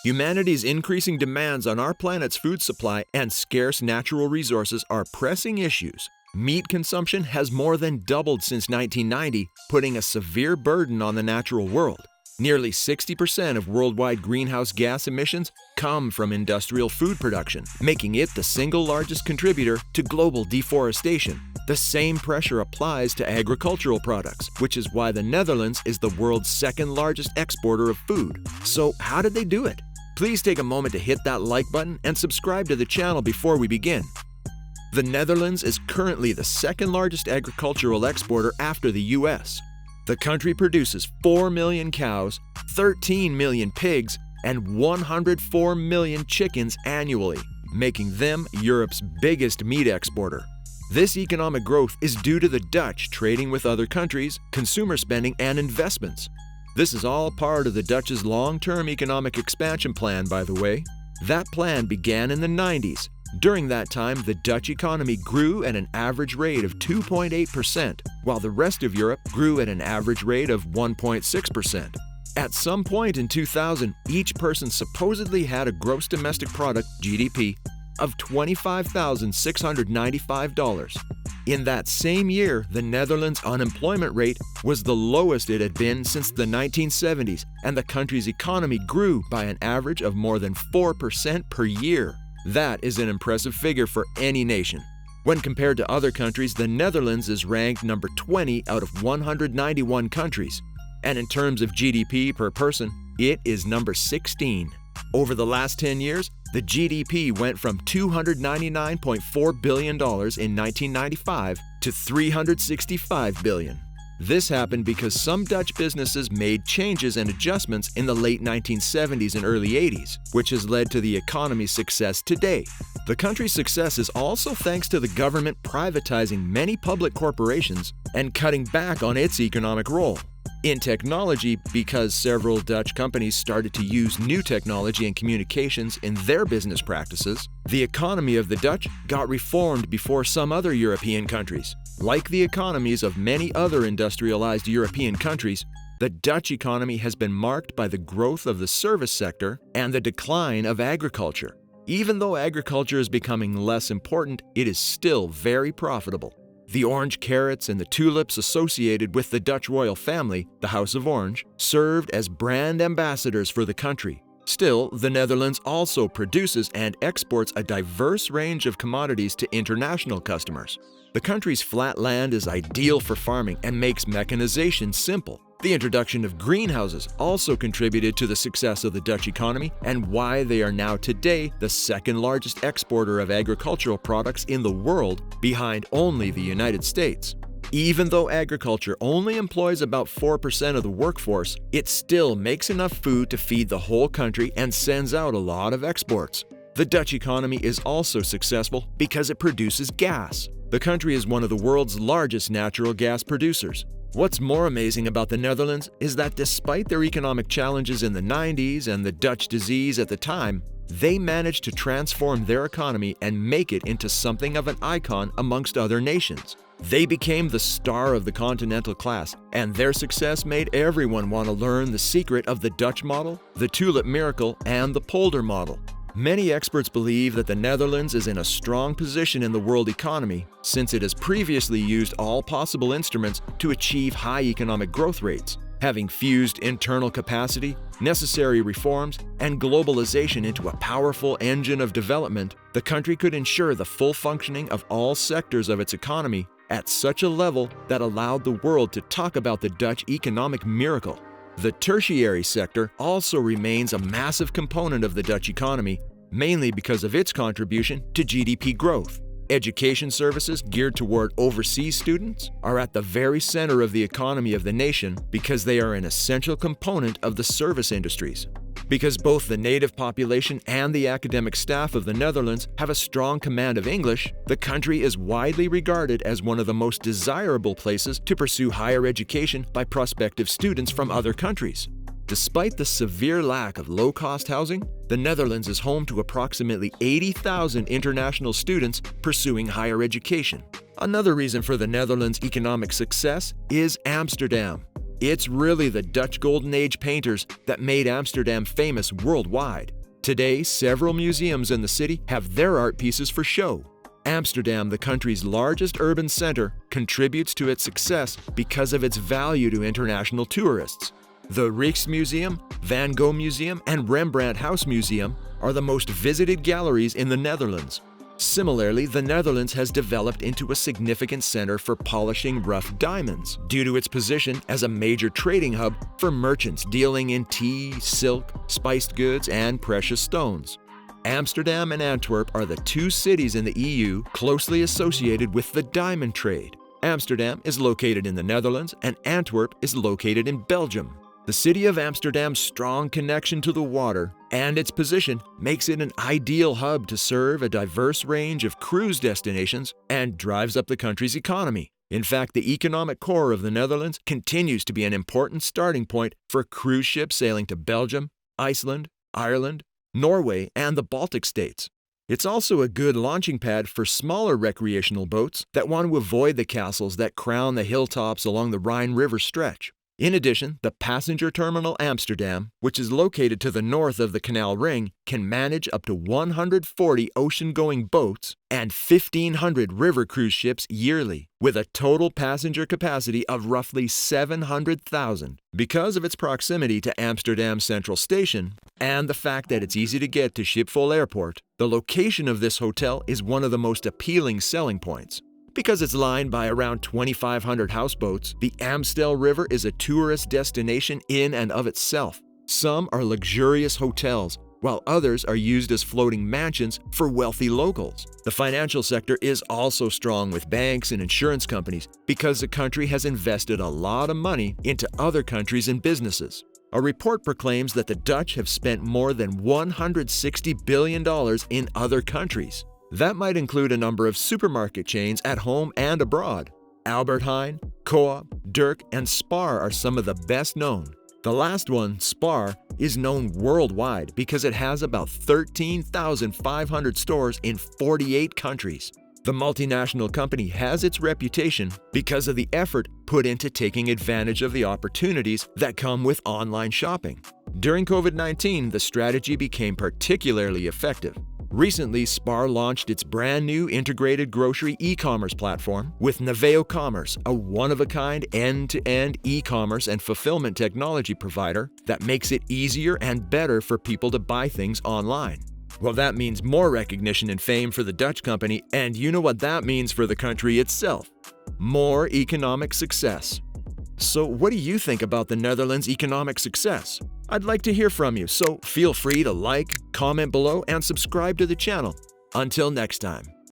Humanity's increasing demands on our planet's food supply and scarce natural resources are pressing issues. Meat consumption has more than doubled since 1990, putting a severe burden on the natural world. Nearly 60% of worldwide greenhouse gas emissions come from industrial food production, making it the single largest contributor to global deforestation. The same pressure applies to agricultural products, which is why the Netherlands is the world's second largest exporter of food. So how did they do it? Please take a moment to hit that like button and subscribe to the channel before we begin. The Netherlands is currently the second largest agricultural exporter after the US. The country produces 4 million cows, 13 million pigs, and 104 million chickens annually, making them Europe's biggest meat exporter. This economic growth is due to the Dutch trading with other countries, consumer spending, and investments. This is all part of the Dutch's long-term economic expansion plan, by the way. That plan began in the 90s. During that time, the Dutch economy grew at an average rate of 2.8%, while the rest of Europe grew at an average rate of 1.6%. At some point in 2000, each person supposedly had a gross domestic product, GDP, of $25,695. In that same year, the Netherlands' unemployment rate was the lowest it had been since the 1970s, and the country's economy grew by an average of more than 4% per year. That is an impressive figure for any nation. When compared to other countries, the Netherlands is ranked number 20 out of 191 countries. And in terms of GDP per person, it is number 16. Over the last 10 years, the GDP went from $299.4 billion in 1995 to $365 billion. This happened because some Dutch businesses made changes and adjustments in the late 1970s and early 80s, which has led to the economy's success today. The country's success is also thanks to the government privatizing many public corporations and cutting back on its economic role. In technology, because several Dutch companies started to use new technology and communications in their business practices, the economy of the Dutch got reformed before some other European countries. Like the economies of many other industrialized European countries, the Dutch economy has been marked by the growth of the service sector and the decline of agriculture. Even though agriculture is becoming less important, it is still very profitable. The orange carrots and the tulips associated with the Dutch royal family, the House of Orange, served as brand ambassadors for the country. Still, the Netherlands also produces and exports a diverse range of commodities to international customers. The country's flat land is ideal for farming and makes mechanization simple. The introduction of greenhouses also contributed to the success of the Dutch economy and why they are now today the second largest exporter of agricultural products in the world, behind only the United States. Even though agriculture only employs about 4% of the workforce, it still makes enough food to feed the whole country and sends out a lot of exports. The Dutch economy is also successful because it produces gas. The country is one of the world's largest natural gas producers. What's more amazing about the Netherlands is that despite their economic challenges in the 90s and the Dutch disease at the time, they managed to transform their economy and make it into something of an icon amongst other nations. They became the star of the continental class, and their success made everyone want to learn the secret of the Dutch model, the tulip miracle, and the polder model. Many experts believe that the Netherlands is in a strong position in the world economy since it has previously used all possible instruments to achieve high economic growth rates. Having fused internal capacity, necessary reforms, and globalization into a powerful engine of development, the country could ensure the full functioning of all sectors of its economy at such a level that allowed the world to talk about the Dutch economic miracle. The tertiary sector also remains a massive component of the Dutch economy, mainly because of its contribution to GDP growth. Education services geared toward overseas students are at the very center of the economy of the nation because they are an essential component of the service industries. Because both the native population and the academic staff of the Netherlands have a strong command of English, the country is widely regarded as one of the most desirable places to pursue higher education by prospective students from other countries. Despite the severe lack of low-cost housing, the Netherlands is home to approximately 80,000 international students pursuing higher education. Another reason for the Netherlands' economic success is Amsterdam. It's really the Dutch Golden Age painters that made Amsterdam famous worldwide. Today, several museums in the city have their art pieces for show. Amsterdam, the country's largest urban center, contributes to its success because of its value to international tourists. The Rijksmuseum, Van Gogh Museum, and Rembrandt House Museum are the most visited galleries in the Netherlands. Similarly, the Netherlands has developed into a significant center for polishing rough diamonds due to its position as a major trading hub for merchants dealing in tea, silk, spiced goods, and precious stones. Amsterdam and Antwerp are the two cities in the EU closely associated with the diamond trade. Amsterdam is located in the Netherlands and Antwerp is located in Belgium. The city of Amsterdam's strong connection to the water and its position makes it an ideal hub to serve a diverse range of cruise destinations and drives up the country's economy. In fact, the economic core of the Netherlands continues to be an important starting point for cruise ships sailing to Belgium, Iceland, Ireland, Norway, and the Baltic states. It's also a good launching pad for smaller recreational boats that want to avoid the castles that crown the hilltops along the Rhine River stretch. In addition, the Passenger Terminal Amsterdam, which is located to the north of the Canal Ring, can manage up to 140 ocean-going boats and 1,500 river cruise ships yearly, with a total passenger capacity of roughly 700,000. Because of its proximity to Amsterdam Central Station and the fact that it's easy to get to Schiphol Airport, the location of this hotel is one of the most appealing selling points. Because it's lined by around 2,500 houseboats, the Amstel River is a tourist destination in and of itself. Some are luxurious hotels, while others are used as floating mansions for wealthy locals. The financial sector is also strong with banks and insurance companies because the country has invested a lot of money into other countries and businesses. A report proclaims that the Dutch have spent more than $160 billion in other countries. That might include a number of supermarket chains at home and abroad. Albert Heijn, Coop, Dirk, and Spar are some of the best known. The last one, Spar, is known worldwide because it has about 13,500 stores in 48 countries. The multinational company has its reputation because of the effort put into taking advantage of the opportunities that come with online shopping. During COVID-19, the strategy became particularly effective. Recently, Spar launched its brand new integrated grocery e-commerce platform with Naveo Commerce, a one-of-a-kind end-to-end e-commerce and fulfillment technology provider that makes it easier and better for people to buy things online. Well, that means more recognition and fame for the Dutch company, and you know what that means for the country itself: more economic success. So what do you think about the Netherlands' economic success? I'd like to hear from you, so feel free to like, comment below, and subscribe to the channel. Until next time.